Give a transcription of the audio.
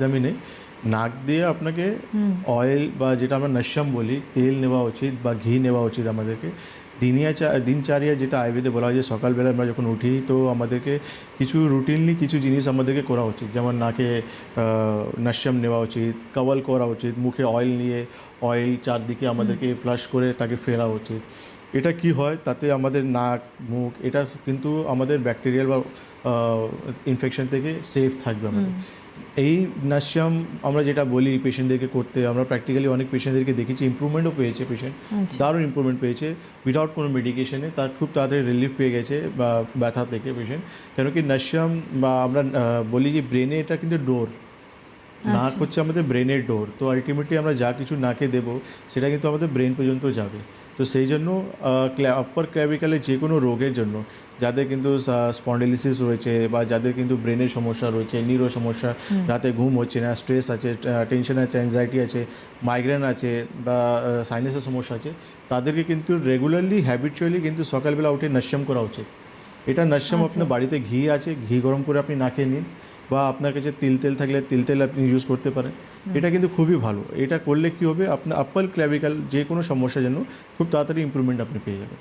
একদমই নেই। নাক দিয়ে আপনাকে অয়েল বা যেটা আমরা নস্যম বলি, তেল নেওয়া উচিত বা ঘি নেওয়া উচিত আমাদেরকে। দিনচার্য়া যেটা আয়ুর্বেদে বলা হয় যে সকালবেলা আমরা যখন উঠি তো আমাদেরকে কিছু রুটিনলি কিছু জিনিস আমাদেরকে করা উচিত, যেমন নাকে নস্যম নেওয়া উচিত, কাওয়াল করা উচিত, মুখে অয়েল নিয়ে অয়েল চারদিকে আমাদেরকে ফ্লাশ করে তাকে ফেরা উচিত। এটা কি হয়, তাতে আমাদের নাক মুখ এটা কিন্তু আমাদের ব্যাকটেরিয়াল বা ইনফেকশন থেকে সেফ থাকবে আমাদের। এই নাস্যাম আমরা যেটা বলি পেশেন্টদেরকে করতে, আমরা প্র্যাকটিক্যালি অনেক পেশেন্টদেরকে দেখেছি, ইম্প্রুভমেন্টও পেয়েছে পেশেন্ট, দারুণ ইম্প্রুভমেন্ট পেয়েছে উইদাউট কোনো মেডিকেশনে। তার খুব তাড়াতাড়ি রিলিফ পেয়ে গেছে বা ব্যথা থেকে পেশেন্ট। কেন কি নাস্যাম বা আমরা বলি যে ব্রেনে এটা কিন্তু ডোর, নাক হচ্ছে আমাদের ব্রেনের ডোর। তো আলটিমেটলি আমরা যা কিছু নাকে দেবো সেটা কিন্তু আমাদের ব্রেন পর্যন্ত যাবে। তো সেই জন্য আপ্পার ক্ল্যাভিকালে যে কোনো রোগের জন্য, যাদের কিন্তু স্পন্ডিলিসিস রয়েছে বা যাদের কিন্তু ব্রেনের সমস্যা রয়েছে, নিউরো সমস্যা, রাতে ঘুম হচ্ছে না, স্ট্রেস আছে, টেনশন আছে, অ্যাংজাইটি আছে, মাইগ্রেন আছে বা সাইনাসের সমস্যা আছে, তাদেরকে কিন্তু রেগুলারলি হ্যাবিচুয়ালি কিন্তু সকালবেলা উঠে নস্যম করা উচিত। এটা নস্যম আপনার বাড়িতে ঘি আছে, ঘি গরম করে আপনি নাকে নিন, বা আপনার কাছে তেল থাকলে তেল আপনি ইউজ করতে পারেন। এটা কিন্তু খুবই ভালো। এটা করলে কি হবে, আপনার আপ্পার ক্ল্যাভিকাল যে কোনো সমস্যার জন্য খুব তাড়াতাড়ি ইমপ্রুভমেন্ট আপনি পেয়ে যাবেন।